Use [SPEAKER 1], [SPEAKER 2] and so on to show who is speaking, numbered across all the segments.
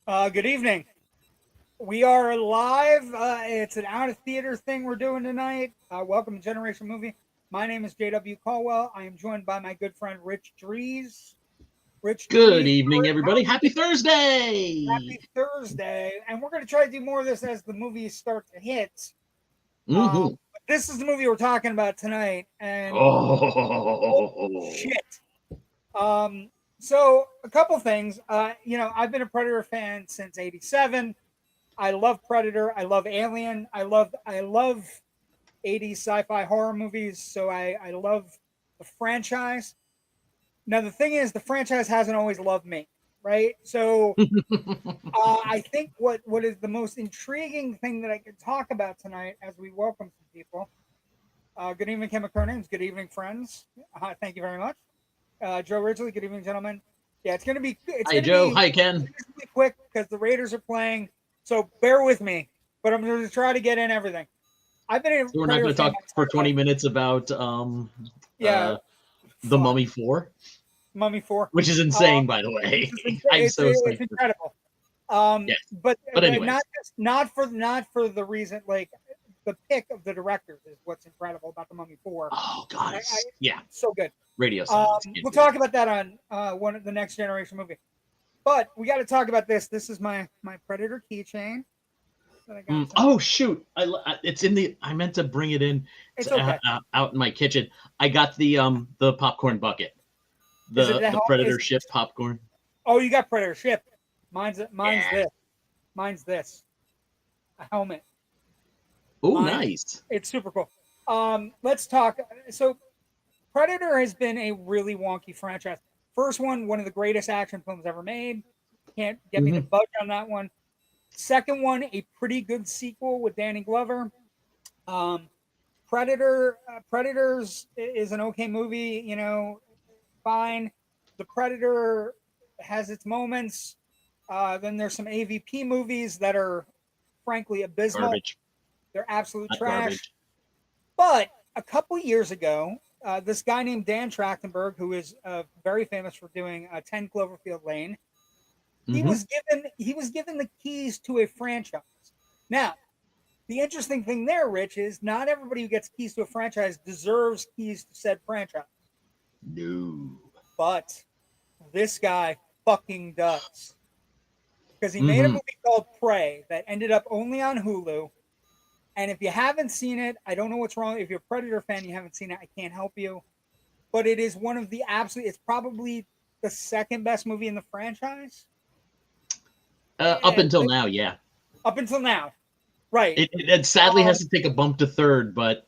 [SPEAKER 1] Good evening. We are live. It's an out of theater thing we're doing tonight. Welcome to Generation Movie. My name is JW Colwell. I am joined by my good friend Rich Drees. Rich
[SPEAKER 2] Good
[SPEAKER 1] Drees,
[SPEAKER 2] evening, everybody. Happy Thursday.
[SPEAKER 1] happy Thursday. And we're going to try to do more of this as the movies start to hit.
[SPEAKER 2] Mm-hmm.
[SPEAKER 1] But this is the movie we're talking about tonight. And
[SPEAKER 2] Oh,
[SPEAKER 1] shit. So a couple things. I've been a Predator fan since '87. I love Predator. I love Alien. I love 80s sci-fi horror movies. So I love the franchise. Now the thing is, the franchise hasn't always loved me, right? So I think what is the most intriguing thing that I could talk about tonight as we welcome some people. Good evening, Kim McKernans. Good evening, friends. Thank you very much. Joe Ridgely. Good evening, gentlemen. Yeah, it's gonna be
[SPEAKER 2] Hi, Joe. Hi, Ken.
[SPEAKER 1] quick because the Raiders are playing. So bear with me, but I'm going to try to get in everything. I've been a
[SPEAKER 2] So we're not going to talk for 20 minutes about
[SPEAKER 1] The
[SPEAKER 2] Mummy 4,
[SPEAKER 1] Mummy 4,
[SPEAKER 2] which is insane, by the way. I'm so
[SPEAKER 1] it's incredible.
[SPEAKER 2] Yes.
[SPEAKER 1] But
[SPEAKER 2] anyways.
[SPEAKER 1] not for the reason, like the pick of the directors is what's incredible about the Mummy 4.
[SPEAKER 2] Oh God, yeah,
[SPEAKER 1] so good.
[SPEAKER 2] radio silence.
[SPEAKER 1] We'll talk about that on one of the Next Generation movie. But we got to talk about this. This is my Predator keychain.
[SPEAKER 2] Oh shoot! It's in the. I meant to bring it in.
[SPEAKER 1] It's okay.
[SPEAKER 2] Out in my kitchen. I got the popcorn bucket. The Predator ship popcorn.
[SPEAKER 1] Oh, you got Predator ship. Mine's this. Mine's this. A helmet.
[SPEAKER 2] Oh, nice.
[SPEAKER 1] It's super cool. Let's talk. So, Predator has been a really wonky franchise. First one of the greatest action films ever made. Can't get me to budge on that one. Second one, a pretty good sequel with Danny Glover. Predators is an okay movie, fine. The Predator has its moments. Then there's some AVP movies that are frankly abysmal.
[SPEAKER 2] Garbage.
[SPEAKER 1] They're absolute trash.
[SPEAKER 2] Garbage.
[SPEAKER 1] But a couple years ago, this guy named Dan Trachtenberg, who is very famous for doing 10 Cloverfield Lane, he was given the keys to a franchise. Now, the interesting thing there, Rich, is not everybody who gets keys to a franchise deserves keys to said franchise.
[SPEAKER 2] No.
[SPEAKER 1] But this guy fucking does. Because he made a movie called Prey that ended up only on Hulu. And if you haven't seen it, I don't know what's wrong. If you're a Predator fan, you haven't seen it, I can't help you. But it is one of the it's probably the second best movie in the franchise.
[SPEAKER 2] Up until now, yeah.
[SPEAKER 1] Up until now, right.
[SPEAKER 2] It sadly has to take a bump to third, but...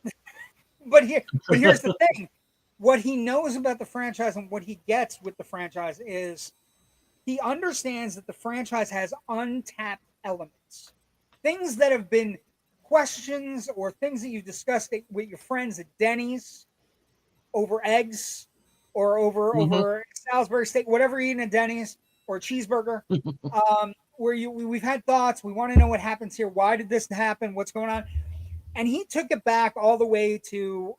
[SPEAKER 1] But here's the thing. What he knows about the franchise and what he gets with the franchise is he understands that the franchise has untapped elements. Things that have been questions or things that you discussed with your friends at Denny's over eggs or over Salisbury steak, whatever you're eating at Denny's or a cheeseburger, where we've had thoughts. We want to know what happens here. Why did this happen? What's going on? And he took it back all the way to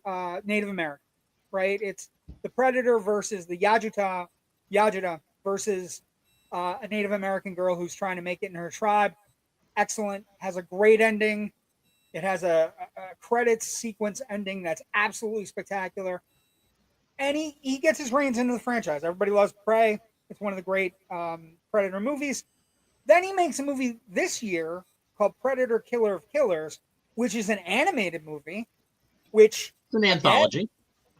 [SPEAKER 1] Native American, right? It's the Predator versus the Yajuta versus a Native American girl who's trying to make it in her tribe. Excellent. Has a great ending. It has a credits sequence ending that's absolutely spectacular. And he gets his reins into the franchise. Everybody loves Prey. It's one of the great Predator movies. Then he makes a movie this year called Predator Killer of Killers, which is an animated movie, which...
[SPEAKER 2] It's an anthology.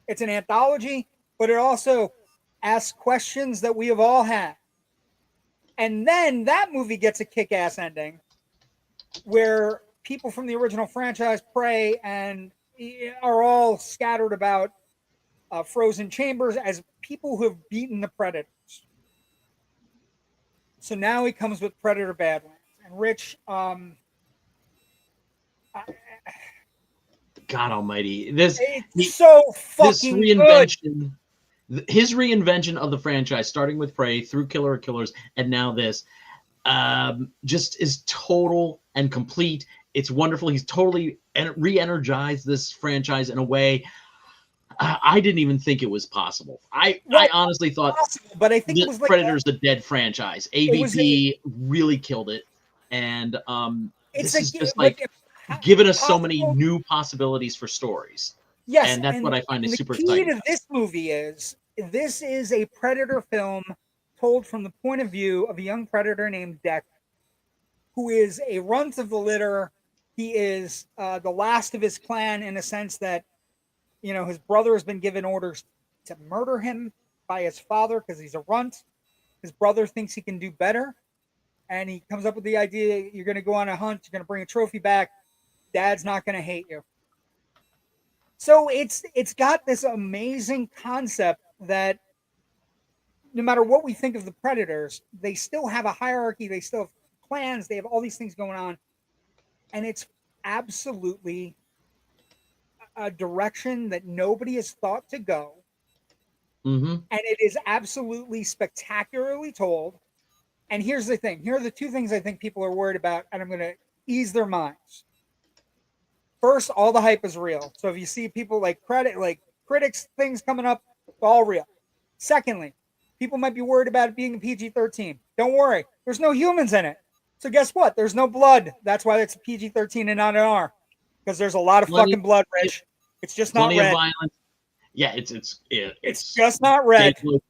[SPEAKER 1] It's an anthology, but it also asks questions that we have all had. And then that movie gets a kick-ass ending where people from the original franchise, Prey, and are all scattered about frozen chambers as people who have beaten the Predators. So now he comes with Predator Badlands. And Rich,
[SPEAKER 2] God almighty. This reinvention,
[SPEAKER 1] good.
[SPEAKER 2] His reinvention of the franchise, starting with Prey through Killer of Killers, and now this, just is total and complete. It's wonderful. He's totally re-energized this franchise in a way. I didn't even think it was possible. I
[SPEAKER 1] Well,
[SPEAKER 2] honestly thought
[SPEAKER 1] possible, but I think it
[SPEAKER 2] that
[SPEAKER 1] was like
[SPEAKER 2] Predator's a dead franchise.
[SPEAKER 1] it was a
[SPEAKER 2] AVP really killed it, and
[SPEAKER 1] it's
[SPEAKER 2] this
[SPEAKER 1] a
[SPEAKER 2] is just
[SPEAKER 1] like
[SPEAKER 2] like giving us so many
[SPEAKER 1] possible.
[SPEAKER 2] new possibilities for stories,
[SPEAKER 1] Yes,
[SPEAKER 2] and that's what
[SPEAKER 1] and
[SPEAKER 2] I find is
[SPEAKER 1] the
[SPEAKER 2] super
[SPEAKER 1] key
[SPEAKER 2] exciting
[SPEAKER 1] to
[SPEAKER 2] about
[SPEAKER 1] this movie is this is a Predator film told from the point of view of a young Predator named Deck, who is a runt of the litter. He is the last of his clan in a sense that his brother has been given orders to murder him by his father because he's a runt. His brother thinks he can do better, and he comes up with the idea: you're going to go on a hunt, you're going to bring a trophy back. Dad's not going to hate you. So it's got this amazing concept that no matter what we think of the Predators, they still have a hierarchy, they still have clans, they have all these things going on, and it's absolutely a direction that nobody has thought to go,
[SPEAKER 2] it. Mm-hmm.
[SPEAKER 1] and it is absolutely spectacularly told. And here's the thing: here are the two things I think people are worried about, and I'm going to ease their minds. First, all the hype is real. So if you see people like critics things coming up, it's all real. Secondly, people might be worried about it being a PG-13. Don't worry, there's no humans in it. So guess what? There's no blood. That's why it's a PG-13 and not an R. Because there's a lot of
[SPEAKER 2] Plenty,
[SPEAKER 1] fucking blood, Rich. It's just not
[SPEAKER 2] plenty of
[SPEAKER 1] red.
[SPEAKER 2] violence. Yeah,
[SPEAKER 1] It's
[SPEAKER 2] it's
[SPEAKER 1] just not red.
[SPEAKER 2] green.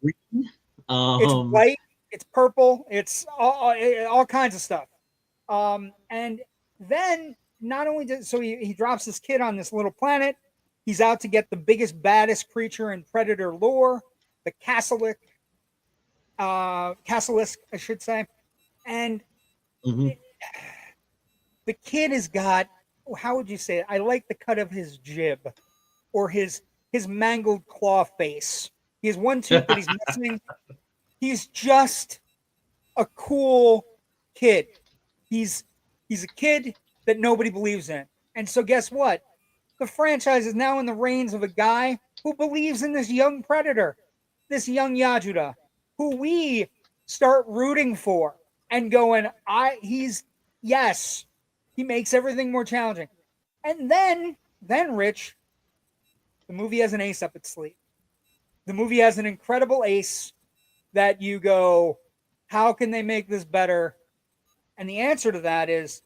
[SPEAKER 1] It's white. It's purple. It's all kinds of stuff. And then not only does so he drops his kid on this little planet, he's out to get the biggest, baddest creature in Predator lore, the Casilisk, I should say. And
[SPEAKER 2] Mm-hmm.
[SPEAKER 1] the kid has got, how would you say it? I like the cut of his jib or his mangled claw face. He has one tooth that he's missing. He's just a cool kid. He's he's a kid that nobody believes in. And so guess what? The franchise is now in the reins of a guy who believes in this young Predator, this young Yajuta, who we start rooting for and going, he's yes, he makes everything more challenging. And then Rich, the movie has an ace up its sleeve. The movie has an incredible ace that you go, how can they make this better? And the answer to that is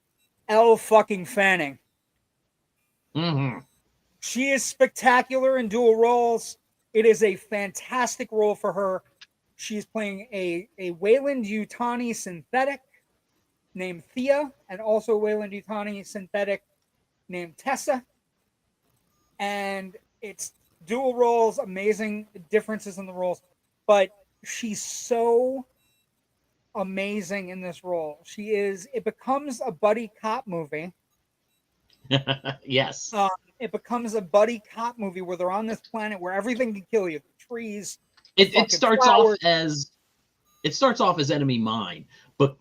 [SPEAKER 1] Elle fucking Fanning.
[SPEAKER 2] Mm-hmm.
[SPEAKER 1] She is spectacular in dual roles. It is a fantastic role for her. She's playing a Weyland-Yutani synthetic named Thea, and also a Weyland-Yutani synthetic named Tessa. And it's dual roles, amazing differences in the roles, but she's so amazing in this role. It becomes a buddy cop movie.
[SPEAKER 2] Yes.
[SPEAKER 1] It becomes a buddy cop movie where they're on this planet where everything can kill you. The trees,
[SPEAKER 2] It starts
[SPEAKER 1] flowers.
[SPEAKER 2] off as Enemy Mine, but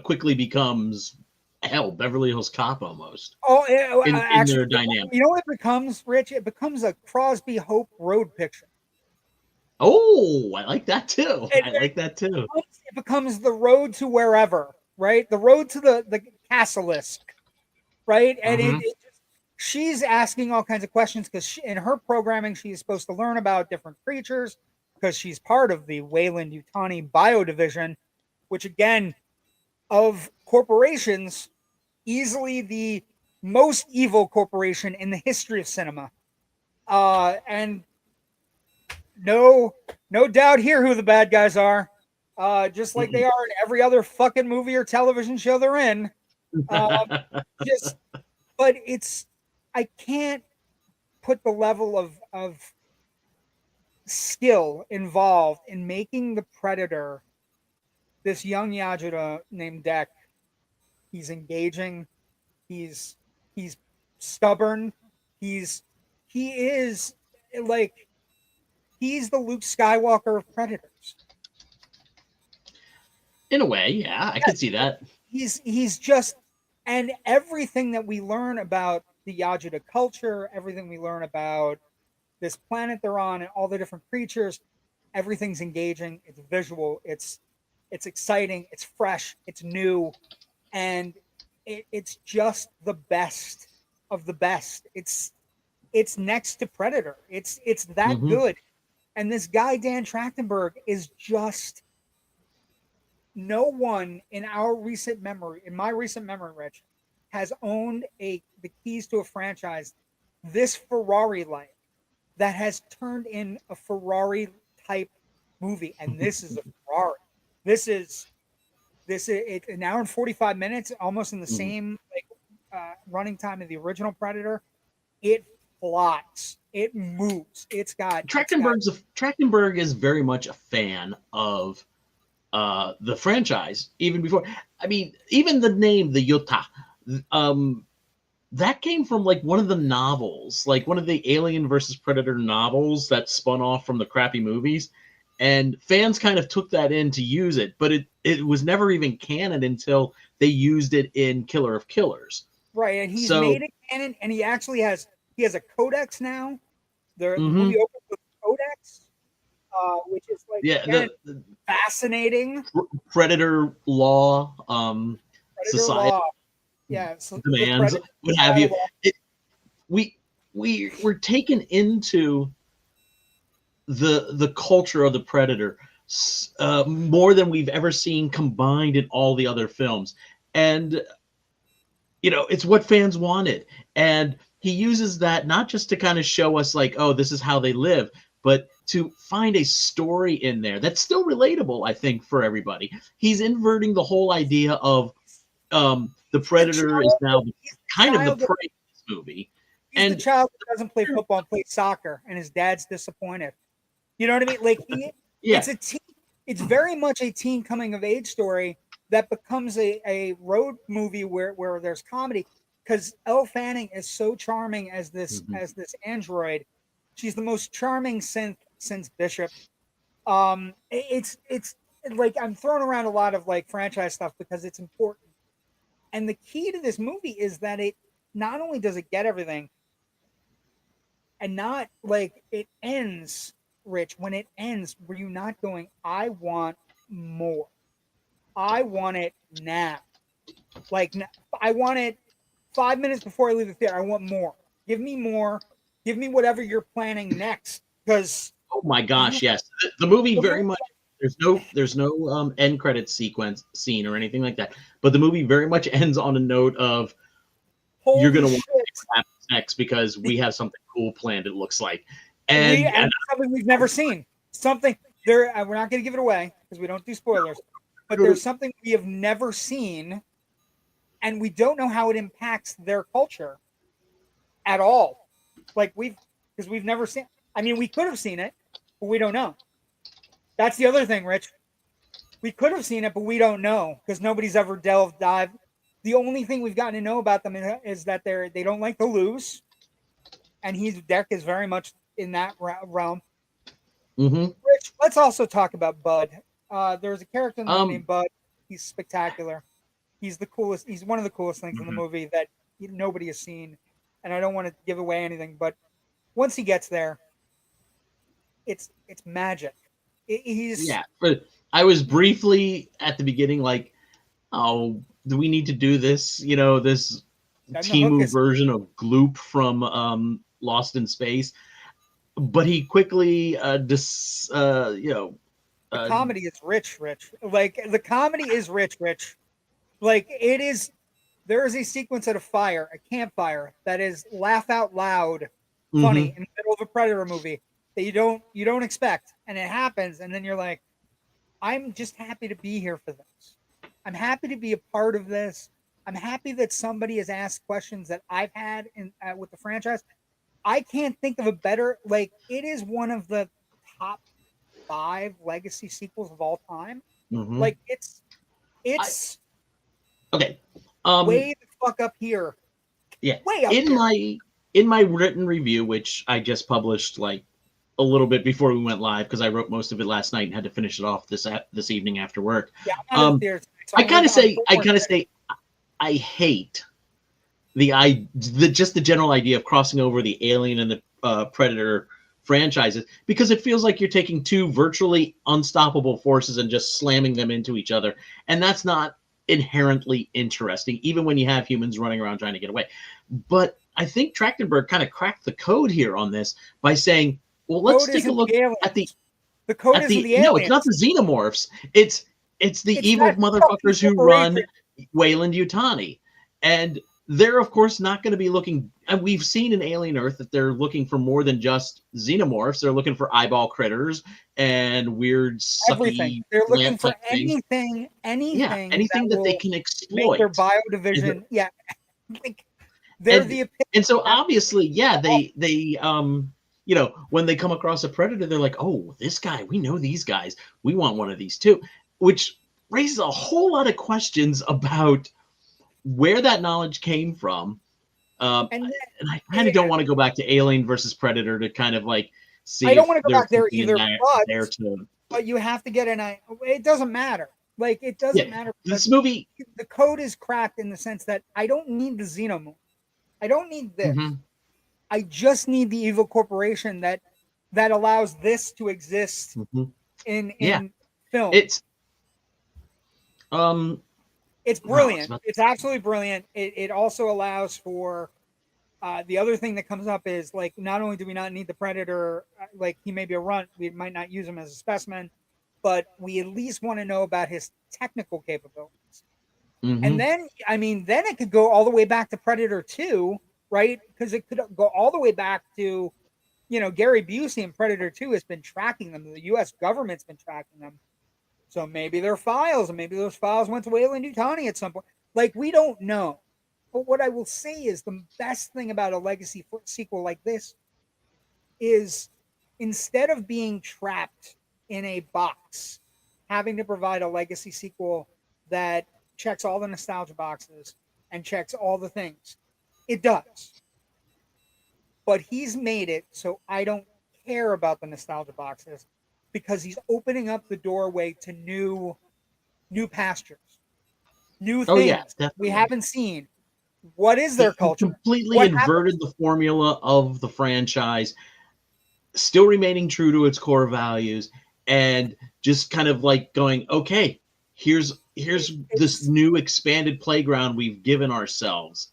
[SPEAKER 2] quickly becomes Beverly Hills Cop almost
[SPEAKER 1] Oh,
[SPEAKER 2] in
[SPEAKER 1] actually,
[SPEAKER 2] their dynamic.
[SPEAKER 1] you know what it becomes, Rich? It becomes a Crosby Hope road picture.
[SPEAKER 2] Oh, I like that too.
[SPEAKER 1] It,
[SPEAKER 2] I like that too.
[SPEAKER 1] it becomes the road to wherever, right? The road to the Casilisk, right? And
[SPEAKER 2] Mm-hmm.
[SPEAKER 1] she's asking all kinds of questions because in her programming, she's supposed to learn about different creatures because she's part of the Weyland-Yutani bio division, which again, of corporations, easily the most evil corporation in the history of cinema. And no doubt here who the bad guys are. Just like they are in every other fucking movie or television show they're in. Just, but I can't put the level of skill involved in making the Predator this young Yajuta named Deck. He's engaging. He's he's stubborn. He is like he's the Luke Skywalker of Predators.
[SPEAKER 2] In a way, yeah, I could see that.
[SPEAKER 1] He's just, and everything that we learn about the Yajuta culture, everything we learn about this planet they're on, and all the different creatures, everything's engaging. It's visual. It's exciting. It's fresh. It's new, and it's just the best of the best. it's next to Predator. It's that
[SPEAKER 2] Mm-hmm.
[SPEAKER 1] good. And this guy Dan Trachtenberg is just no one in my recent memory, Rich, has owned the keys to a franchise this Ferrari like that has turned in a Ferrari type movie. And this is a Ferrari. This is an hour and 45 minutes, almost in the
[SPEAKER 2] Mm-hmm.
[SPEAKER 1] same running time of the original Predator. It flies. It moves.
[SPEAKER 2] Trachtenberg is very much a fan of the franchise, even before. I mean, even the name, the Yajuta, that came from like one of the novels, like one of the Alien versus Predator novels that spun off from the crappy movies. And fans kind of took that in to use it, but it was never even canon until they used it in Killer of Killers.
[SPEAKER 1] Right, and he's
[SPEAKER 2] So,
[SPEAKER 1] made it canon, and he has a codex now. The
[SPEAKER 2] mm-hmm.
[SPEAKER 1] movie opens with a codex, which is like
[SPEAKER 2] Yeah,
[SPEAKER 1] again
[SPEAKER 2] the
[SPEAKER 1] fascinating.
[SPEAKER 2] Predator law,
[SPEAKER 1] Predator
[SPEAKER 2] society
[SPEAKER 1] law, yeah. So the
[SPEAKER 2] demands,
[SPEAKER 1] Predator
[SPEAKER 2] what have you.
[SPEAKER 1] law.
[SPEAKER 2] We're taken into the culture of the Predator more than we've ever seen combined in all the other films, and it's what fans wanted, and he uses that not just to kind of show us like, oh, this is how they live, but to find a story in there that's still relatable, I think, for everybody. He's inverting the whole idea of the Predator is now kind of the prey in this movie.
[SPEAKER 1] He's the child that doesn't play football and plays soccer, and his dad's disappointed. You know what I mean? Like
[SPEAKER 2] yeah.
[SPEAKER 1] It's very much a teen coming of age story that becomes a road movie where there's comedy, because Elle Fanning is so charming as this android. She's the most charming since Bishop. It's like I'm throwing around a lot of like franchise stuff because it's important. And the key to this movie is that it not only does it get everything, and not like it ends, Rich. When it ends, were you not going, I want more? I want it now. Like I want it 5 minutes before I leave the theater. I want more. Give me more. Give me whatever you're planning next. Because
[SPEAKER 2] oh my gosh, yes, the movie very much. There's no end credit sequence scene or anything like that. But the movie very much ends on a note of you're gonna want to see what happens next because we have something cool planned. It looks like, and
[SPEAKER 1] something we've never seen. Something there. We're not going to give it away because we don't do spoilers. But there's something we have never seen, and we don't know how it impacts their culture at all. Like because we've never seen. I mean, we could have seen it, but we don't know. That's the other thing, Rich. We could have seen it, but we don't know because nobody's ever dived. The only thing we've gotten to know about them is that they don't like to lose, and Deck is very much in that realm.
[SPEAKER 2] Mm-hmm.
[SPEAKER 1] Rich, let's also talk about Bud. There's a character in the movie named Bud. He's spectacular. He's the coolest. He's one of the coolest things in the movie that nobody has seen, and I don't want to give away anything, but once he gets there, it's magic.
[SPEAKER 2] But I was briefly at the beginning like, oh, do we need to do this? This Temu version of Gloop from Lost in Space. But he quickly
[SPEAKER 1] the comedy is rich. Like the comedy is rich. Like it is. There is a sequence at a campfire that is laugh out loud funny in the middle of a Predator movie that you don't expect, and it happens, and then you're like, I'm just happy to be here for this. I'm happy to be a part of this. I'm happy that somebody has asked questions that I've had with the franchise. I can't think of a better, like, it is one of the top 5 legacy sequels of all time. Like, it's
[SPEAKER 2] okay.
[SPEAKER 1] Way the fuck up here.
[SPEAKER 2] Yeah.
[SPEAKER 1] Way up
[SPEAKER 2] in my written review, which I just published like a little bit before we went live because I wrote most of it last night and had to finish it off this evening after work.
[SPEAKER 1] Yeah,
[SPEAKER 2] I kind of say I hate just the general idea of crossing over the Alien and the Predator franchises, because it feels like you're taking two virtually unstoppable forces and just slamming them into each other, and that's not inherently interesting, even when you have humans running around trying to get away. But I think Trachtenberg kind of cracked the code here on this by saying, well, let's
[SPEAKER 1] Code
[SPEAKER 2] take a
[SPEAKER 1] isn't
[SPEAKER 2] look
[SPEAKER 1] the aliens.
[SPEAKER 2] at
[SPEAKER 1] The code isn't the
[SPEAKER 2] no, it's not
[SPEAKER 1] aliens.
[SPEAKER 2] the xenomorphs. It's the
[SPEAKER 1] It's
[SPEAKER 2] evil
[SPEAKER 1] that fucking
[SPEAKER 2] motherfuckers who run
[SPEAKER 1] corporation.
[SPEAKER 2] Wayland Yutani. And they're, of course, not going to be looking. And we've seen in Alien Earth that they're looking for more than just xenomorphs. They're looking for eyeball critters and weird,
[SPEAKER 1] Everything.
[SPEAKER 2] sucky
[SPEAKER 1] They're looking
[SPEAKER 2] plant
[SPEAKER 1] for
[SPEAKER 2] type things. Yeah,
[SPEAKER 1] anything
[SPEAKER 2] anything
[SPEAKER 1] that
[SPEAKER 2] that they
[SPEAKER 1] will
[SPEAKER 2] can
[SPEAKER 1] make their
[SPEAKER 2] exploit.
[SPEAKER 1] biodivision. Yeah, like, they're
[SPEAKER 2] And
[SPEAKER 1] the
[SPEAKER 2] and so
[SPEAKER 1] epitome.
[SPEAKER 2] obviously, yeah, they you know, when they come across a predator, they're like, oh, this guy, we know these guys. We want one of these too, which raises a whole lot of questions about where that knowledge came from.
[SPEAKER 1] And
[SPEAKER 2] And I kind
[SPEAKER 1] yeah,
[SPEAKER 2] of don't want to go back to Alien versus Predator to kind of like
[SPEAKER 1] I
[SPEAKER 2] see
[SPEAKER 1] don't
[SPEAKER 2] if
[SPEAKER 1] want to go
[SPEAKER 2] there's
[SPEAKER 1] back there
[SPEAKER 2] something in
[SPEAKER 1] either,
[SPEAKER 2] there to.
[SPEAKER 1] but you have to get it doesn't matter. Like it doesn't
[SPEAKER 2] Yeah,
[SPEAKER 1] matter because
[SPEAKER 2] this movie.
[SPEAKER 1] the code is cracked in the sense that I don't need the xenomorph. I don't need this.
[SPEAKER 2] Mhm.
[SPEAKER 1] I just need the evil corporation that allows this to exist
[SPEAKER 2] Mhm.
[SPEAKER 1] in
[SPEAKER 2] Yeah,
[SPEAKER 1] film.
[SPEAKER 2] it's
[SPEAKER 1] It's
[SPEAKER 2] no, it's
[SPEAKER 1] brilliant.
[SPEAKER 2] about
[SPEAKER 1] It's absolutely brilliant. It also allows for the other thing that comes up is like not only do we not need the predator, like he may be a runt, we might not use him as a specimen, but we at least want to know about his technical capabilities. And
[SPEAKER 2] mhm.
[SPEAKER 1] then, I mean, then it could go all the way back to Predator 2, right? Because it could go all the way back to, Gary Busey in Predator 2 has been tracking them. The U.S. government's been tracking them. So maybe they're files, and maybe those files went to Wayland Yutani at some point. Like, we don't know. But what I will say is the best thing about a legacy sequel like this is instead of being trapped in a box, having to provide a legacy sequel that checks all the nostalgia boxes and checks all the things, it does. But he's made it so I don't care about the nostalgia boxes because he's opening up the doorway to new pastures, new
[SPEAKER 2] Oh yeah,
[SPEAKER 1] things we
[SPEAKER 2] definitely.
[SPEAKER 1] haven't seen. What is their
[SPEAKER 2] He
[SPEAKER 1] culture?
[SPEAKER 2] completely
[SPEAKER 1] What
[SPEAKER 2] inverted
[SPEAKER 1] happens?
[SPEAKER 2] the formula of the franchise, still remaining true to its core values, and just kind of like going, okay, here's this
[SPEAKER 1] It's
[SPEAKER 2] new expanded playground we've given ourselves.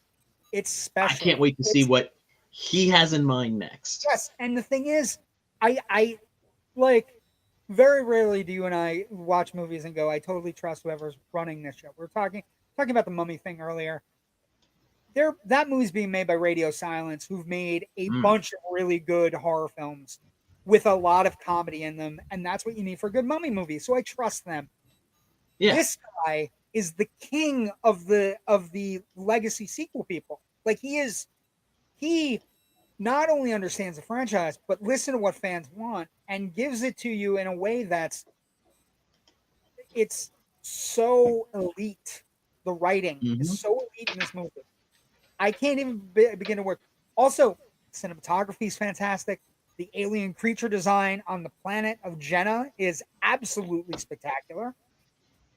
[SPEAKER 1] it's
[SPEAKER 2] I can't
[SPEAKER 1] special.
[SPEAKER 2] wait to see
[SPEAKER 1] It's
[SPEAKER 2] what he has in mind next.
[SPEAKER 1] yes, and the thing is, I like very rarely do you and I watch movies and go, I totally trust whoever's running this show. We're talking about the Mummy thing earlier. That movie's being made by Radio Silence, who've made a
[SPEAKER 2] Mm,
[SPEAKER 1] bunch of really good horror films with a lot of comedy in them, and that's what you need for a good Mummy movie. So I trust them.
[SPEAKER 2] yeah.
[SPEAKER 1] This guy is the king of the legacy sequel people. Like he not only understands the franchise, but listen to what fans want and gives it to you in a way it's so elite. The writing is
[SPEAKER 2] Hmm.
[SPEAKER 1] so elite in this movie. I can't even begin to work. Also, cinematography is fantastic. The alien creature design on the planet of Jenna is absolutely spectacular.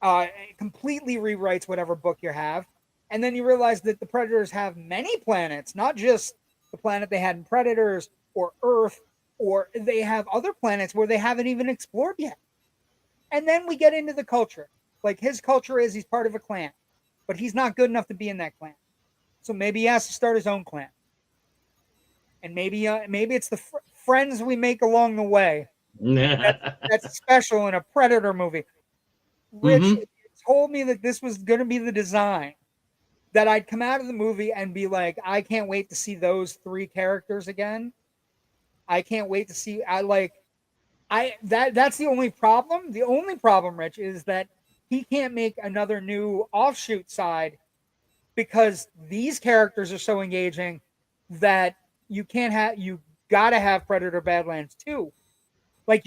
[SPEAKER 1] It completely rewrites whatever book you have. And then you realize that the Predators have many planets, not just the planet they had in Predators or Earth, or they have other planets where they haven't even explored yet. And then we get into the culture. Like his culture is he's part of a clan, but he's not good enough to be in that clan. So maybe he has to start his own clan. And maybe it's the friends we make along the way that's special in a Predator movie. Rich,
[SPEAKER 2] Hmm.
[SPEAKER 1] if you told me that this was going to be the design, that I'd come out of the movie and be like, I can't wait to see those three characters again. I can't wait to see. That's the only problem. The only problem, Rich, is that he can't make another new offshoot side because these characters are so engaging that you gotta have Predator Badlands too. Like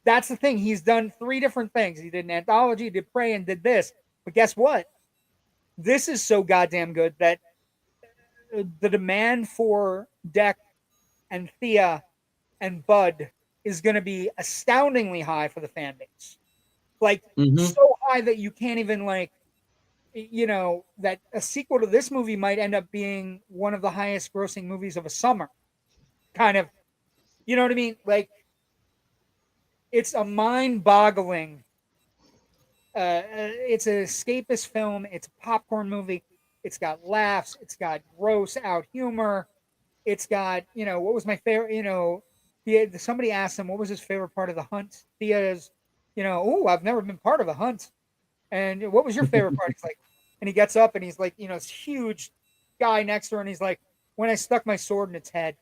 [SPEAKER 1] that's the thing. He's done three different things. He did an anthology, did Prey, and did this. But guess what? This is so goddamn good that the demand for Deck and Thea and Bud is going to be astoundingly high for the fan base. Like
[SPEAKER 2] Hmm.
[SPEAKER 1] so high that you can't even that a sequel to this movie might end up being one of the highest grossing movies of a summer. Kind of, you know what I mean? Like it's a mind-boggling. It's an escapist film. It's a popcorn movie. It's got laughs. It's got gross out humor. It's got, what was my favorite, somebody asked him what was his favorite part of the hunt. Thea's, oh, I've never been part of a hunt. And what was your favorite part? He's like, and he gets up and he's like, this huge guy next to her, and he's like, when I stuck my sword in its head.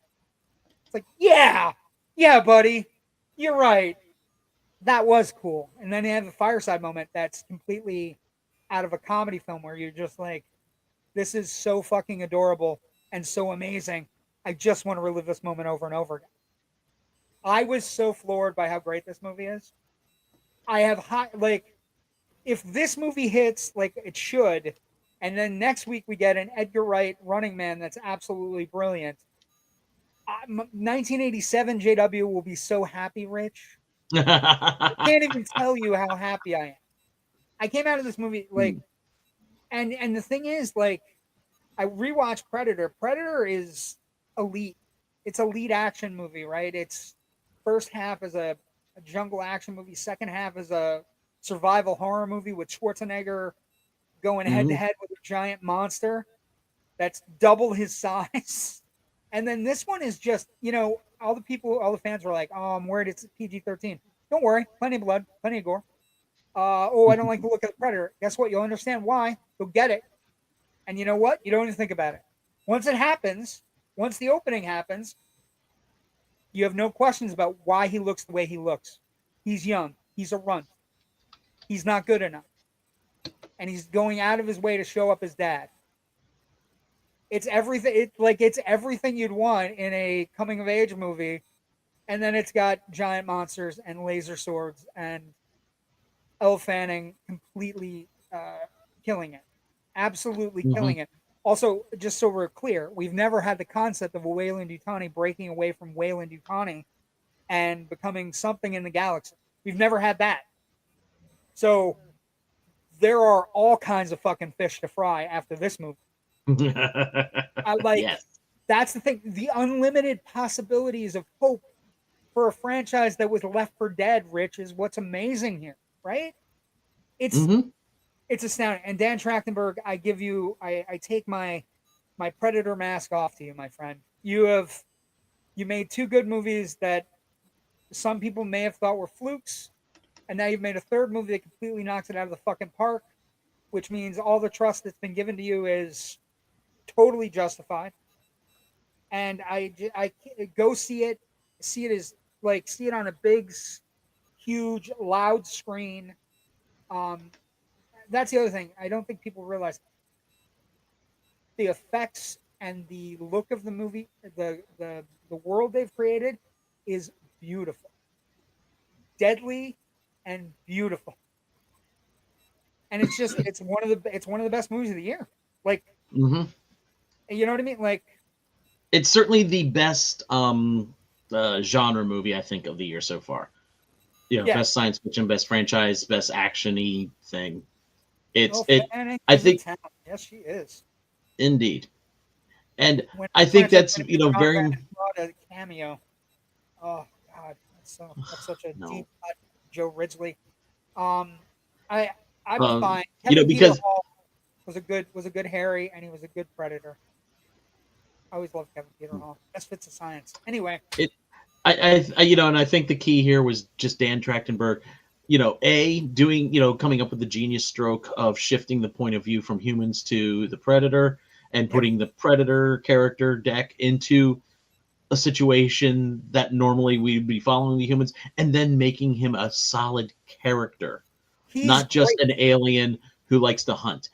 [SPEAKER 1] It's like, yeah, buddy, you're right. That was cool. And then they have a fireside moment that's completely out of a comedy film where you're just like, this is so fucking adorable and so amazing. I just want to relive this moment over and over again. I was so floored by how great this movie is. I have if this movie hits like it should, and then next week we get an Edgar Wright Running Man that's absolutely brilliant. 1987 JW will be so happy, Rich. I can't even tell you how happy I am. I came out of this movie and the thing is, like, I rewatched Predator. Predator is elite. It's a lead action movie, right? It's first half is a jungle action movie. Second half is a survival horror movie with Schwarzenegger going head to head with a giant monster that's double his size. And then this one is just, all the fans were like, oh, I'm worried it's PG-13. Don't worry. Plenty of blood, plenty of gore. I don't like the look of the Predator. Guess what? You'll understand why. You'll get it. And you know what? You don't even think about it. Once it happens, once the opening happens, you have no questions about why he looks the way he looks. He's young. He's a runt. He's not good enough. And he's going out of his way to show up his dad. It's everything. It's everything you'd want in a coming of age movie. And then it's got giant monsters and laser swords and Elle Fanning completely killing it. Absolutely killing it. Also, just so we're clear, we've never had the concept of a Weyland-Yutani breaking away from Weyland-Yutani and becoming something in the galaxy. We've never had that. So there are all kinds of fucking fish to fry after this movie. Yes. That's the thing. The unlimited possibilities of hope for a franchise that was left for dead, Rich, is what's amazing here, right? It's astounding. And Dan Trachtenberg, I take my Predator mask off to you, my friend. You made two good movies that some people may have thought were flukes, and now you've made a third movie that completely knocks it out of the fucking park, which means all the trust that's been given to you is totally justified. And I go see it see it on a big, huge, loud screen. That's the other thing. I don't think people realize the effects and the look of the movie, the world they've created is beautiful, deadly, and beautiful. And it's one of the best movies of the year. Like, you know what I mean? Like,
[SPEAKER 2] it's certainly the best genre movie I think of the year so far. Best science fiction, best franchise, best action-y thing. I think,
[SPEAKER 1] yes, she is.
[SPEAKER 2] Indeed. And I think that's, very
[SPEAKER 1] a cameo. Oh God, that's such a deep cut Joe Ridgely. I'm fine. Kevin Peter Hall was a good Harry, and he was a good Predator. I always loved Kevin Peter Hall. Best fits of science. Anyway,
[SPEAKER 2] and I think the key here was just Dan Trachtenberg, coming up with the genius stroke of shifting the point of view from humans to the Predator and putting the Predator character deck into a situation that normally we'd be following the humans, and then making him a solid character, not just an alien who likes to hunt.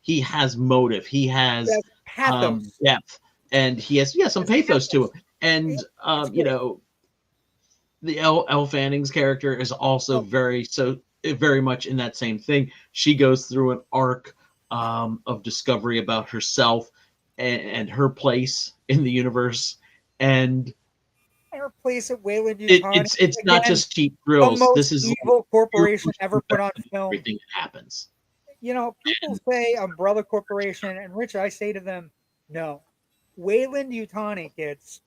[SPEAKER 2] He has motive, he has depth, and he has some pathos to him. And the Elle Fanning's character is also very much in that same thing. She goes through an arc of discovery about herself and her place in the universe, and
[SPEAKER 1] her place at Weyland-Yutani.
[SPEAKER 2] It's not just cheap thrills. This is
[SPEAKER 1] evil corporation ever put on film.
[SPEAKER 2] Everything that happens.
[SPEAKER 1] People say Umbrella Corporation, and Rich, I say to them, no. Weyland-Yutani, kids,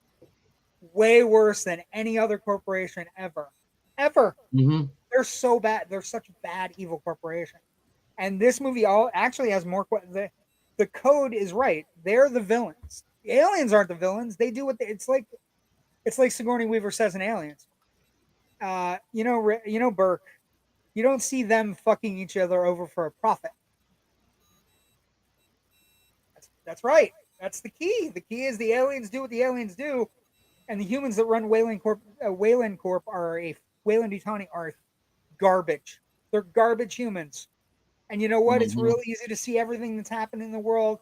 [SPEAKER 1] way worse than any other corporation ever. They're so bad. They're such a bad evil corporation. And this movie actually has more. The the code is right. They're the villains. The aliens aren't the villains. They do what it's like. It's like Sigourney Weaver says in Aliens. Burke. You don't see them fucking each other over for a profit. That's right. That's the key. The key is the aliens do what the aliens do, and the humans that run Wayland Corp are a Wayland-Yutani are garbage. They're garbage humans. And you know what? It's
[SPEAKER 2] Mhm.
[SPEAKER 1] really easy to see everything that's happening in the world.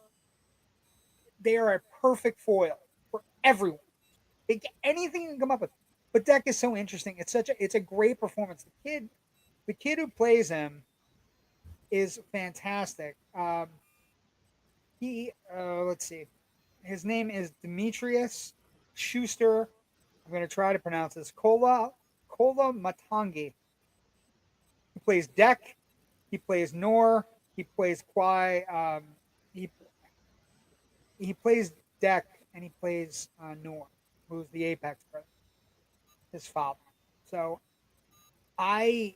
[SPEAKER 1] They are a perfect foil for everyone. They get anything you can come up with. But Deck is so interesting. It's a great performance. The kid who plays him is fantastic. Let's see. His name is Demetrius Schuster. I'm going to try to pronounce this. Kola Matangi. He plays Deck. He plays Nor. He plays Kwai. He he plays Deck and he plays Nor, who's the Apex brother, his father. So I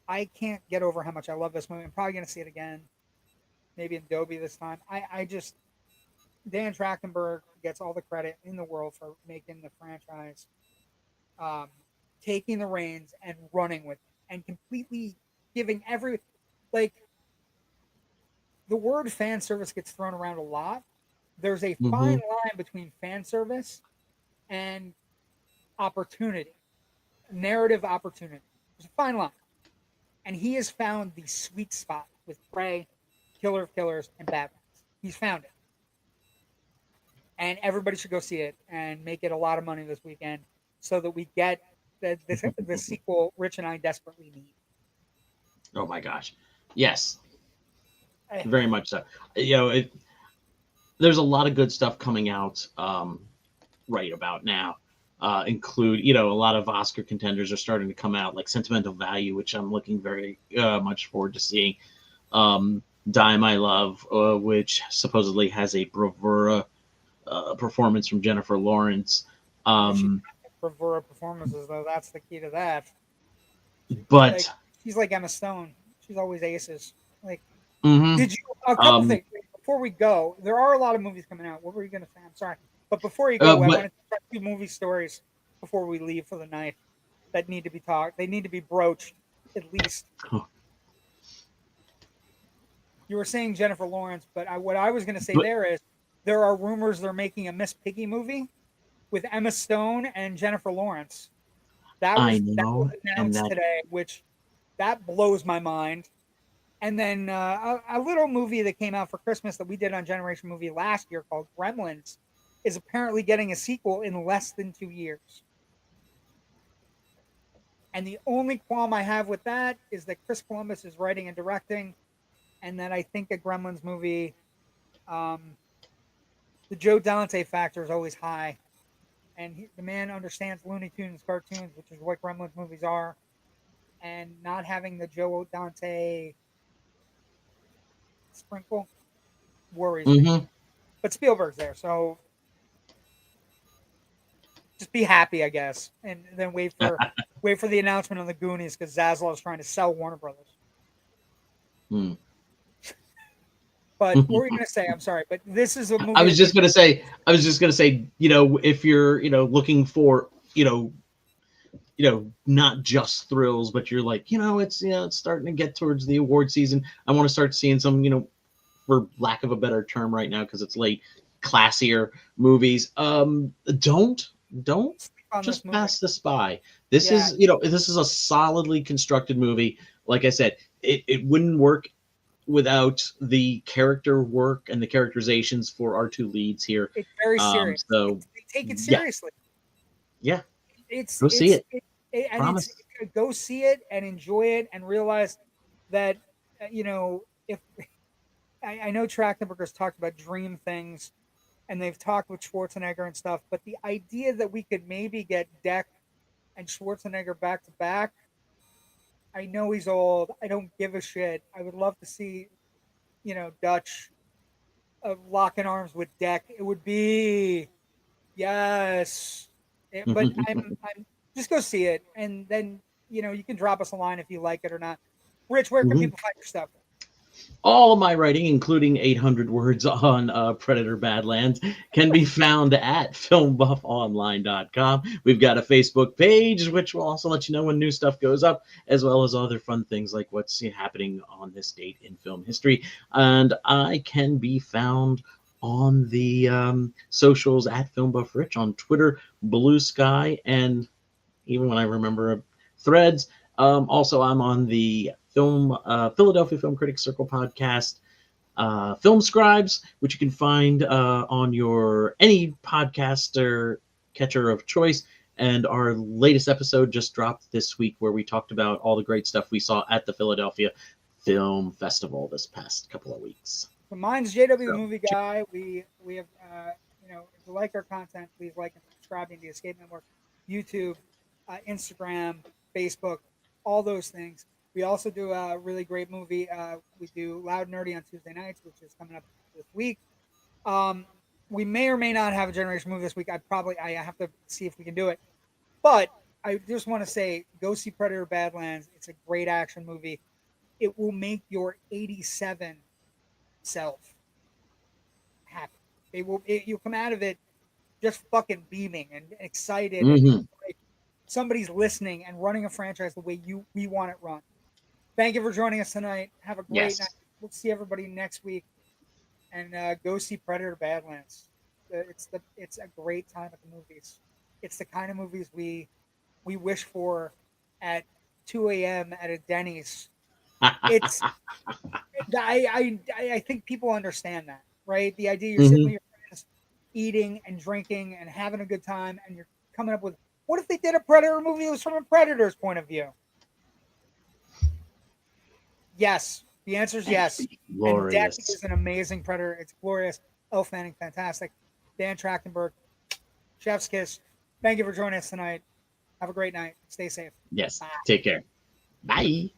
[SPEAKER 1] I can't get over how much I love this movie. I'm probably going to see it again, maybe in Dolby this time. I just Dan Trachtenberg gets all the credit in the world for making the franchise, um, taking the reins and running with it, and completely giving like the word fan service gets thrown around a lot. There's a fine
[SPEAKER 2] Mhm.
[SPEAKER 1] line between fan service and opportunity, narrative opportunity. There's a fine line, and he has found the sweet spot with Prey, Killer of Killers, and Badlands. He's found it, and everybody should go see it and make it a lot of money this weekend, so that we get the sequel Rich and I desperately need.
[SPEAKER 2] Oh my gosh. Yes,
[SPEAKER 1] Eh,
[SPEAKER 2] very much so. You know, there's a lot of good stuff coming out right about now. Include, a lot of Oscar contenders are starting to come out, like Sentimental Value, which I'm looking very much forward to seeing. Die My Love, which supposedly has a bravura performance from Jennifer Lawrence.
[SPEAKER 1] She
[SPEAKER 2] Um,
[SPEAKER 1] bravura performances though. That's the key to that. She, like
[SPEAKER 2] but
[SPEAKER 1] she's like Emma Stone. She's always aces. Like,
[SPEAKER 2] mhm.
[SPEAKER 1] did you? A couple
[SPEAKER 2] um,
[SPEAKER 1] things before we go. There are a lot of movies coming out. What were you going to say? I'm sorry, but before you
[SPEAKER 2] uh,
[SPEAKER 1] go, I
[SPEAKER 2] but
[SPEAKER 1] wanted to talk 2 movie stories before we leave for the night that need to be talked. They need to be broached at least. You were saying Jennifer Lawrence, but what I was going to say
[SPEAKER 2] but
[SPEAKER 1] there is there are rumors they're making a Miss Piggy movie with Emma Stone and Jennifer Lawrence.
[SPEAKER 2] I
[SPEAKER 1] That was
[SPEAKER 2] know, and
[SPEAKER 1] announced
[SPEAKER 2] that
[SPEAKER 1] today, which that blows my mind. And then a little movie that came out for Christmas that we did on Generation Movie last year called Gremlins is apparently getting a sequel in less than 2 years. And the only qualm I have with that is that Chris Columbus is writing and directing, and that I think a Gremlins movie, um, the Joe Dante factor is always high, and the man understands Looney Tunes cartoons, which is what Gremlins movies are, and not having the Joe Dante sprinkle worries me.
[SPEAKER 2] hmm
[SPEAKER 1] But Spielberg's there, so just be happy, I guess, and then wait for the announcement on the Goonies because Zaslav is trying to sell Warner Brothers. But what were you going to say? I'm sorry, but this is a
[SPEAKER 2] I
[SPEAKER 1] movie
[SPEAKER 2] was
[SPEAKER 1] that
[SPEAKER 2] just
[SPEAKER 1] needs.
[SPEAKER 2] gonna say, if you're, looking for, not just thrills, but you're like, it's starting to get towards the award season. I want to start seeing some, for lack of a better term right now, because it's late, classier movies. Don't
[SPEAKER 1] Sleep on this
[SPEAKER 2] just
[SPEAKER 1] movie.
[SPEAKER 2] pass this by. This
[SPEAKER 1] Yeah,
[SPEAKER 2] is, this is a solidly constructed movie. Like I said, it wouldn't work without the character work and the characterizations for our two leads here.
[SPEAKER 1] it's very serious.
[SPEAKER 2] So
[SPEAKER 1] They take it
[SPEAKER 2] yeah,
[SPEAKER 1] seriously.
[SPEAKER 2] yeah,
[SPEAKER 1] It's
[SPEAKER 2] go see
[SPEAKER 1] it's
[SPEAKER 2] it.
[SPEAKER 1] it, it, and it's
[SPEAKER 2] Promise.
[SPEAKER 1] go see it and enjoy it and realize that if I know Trachtenberger's talked about dream things and they've talked with Schwarzenegger and stuff, but the idea that we could maybe get Deck and Schwarzenegger back to back. I know he's old. I don't give a shit. I would love to see, Dutch locking arms with Deck. It would be yes. But I'm just go see it, and then you can drop us a line if you like it or not. Rich, where can
[SPEAKER 2] Mhm.
[SPEAKER 1] people find your stuff?
[SPEAKER 2] All of my writing, including 800 words on Predator Badlands, can be found at filmbuffonline.com. We've got a Facebook page, which will also let you know when new stuff goes up, as well as other fun things like what's happening on this date in film history. And I can be found on the socials at FilmBuffRich on Twitter, Blue Sky, and even when I remember Threads. Also, I'm on the Philadelphia Film Critics Circle podcast, Film Scribes, which you can find on your any podcaster catcher of choice. And our latest episode just dropped this week, where we talked about all the great stuff we saw at the Philadelphia Film Festival this past couple of weeks.
[SPEAKER 1] So mine's JW Movie Guy. We have you know, if you like our content, please like and subscribe to the Escape Network, YouTube, Instagram, Facebook, all those things. We also do a really great movie. We do Loud Nerdy on Tuesday nights, which is coming up this week. We may or may not have a Generation movie this week. I have to see if we can do it. But I just want to say, go see Predator Badlands. It's a great action movie. It will make your 87 self happy. You'll come out of it just fucking beaming and excited.
[SPEAKER 2] Mm-hmm.
[SPEAKER 1] And like somebody's listening and running a franchise the way we want it run. Thank you for joining us tonight. Have a great night. We'll see everybody next week, and go see Predator Badlands. It's a great time at the movies. It's the kind of movies we wish for at 2 a.m. at a Denny's. It's I think people understand that, right? The idea you're sitting with your friends, eating and drinking and having a good time, and you're coming up with, what if they did a Predator movie that was from a Predator's point of view? Yes. The answer is yes.
[SPEAKER 2] Glorious.
[SPEAKER 1] And Deck is an amazing Predator. It's glorious. Elle Fanning, fantastic. Dan Trachtenberg, chef's kiss. Thank you for joining us tonight. Have a great night. Stay safe.
[SPEAKER 2] Yes.
[SPEAKER 1] Bye.
[SPEAKER 2] Take care. Bye.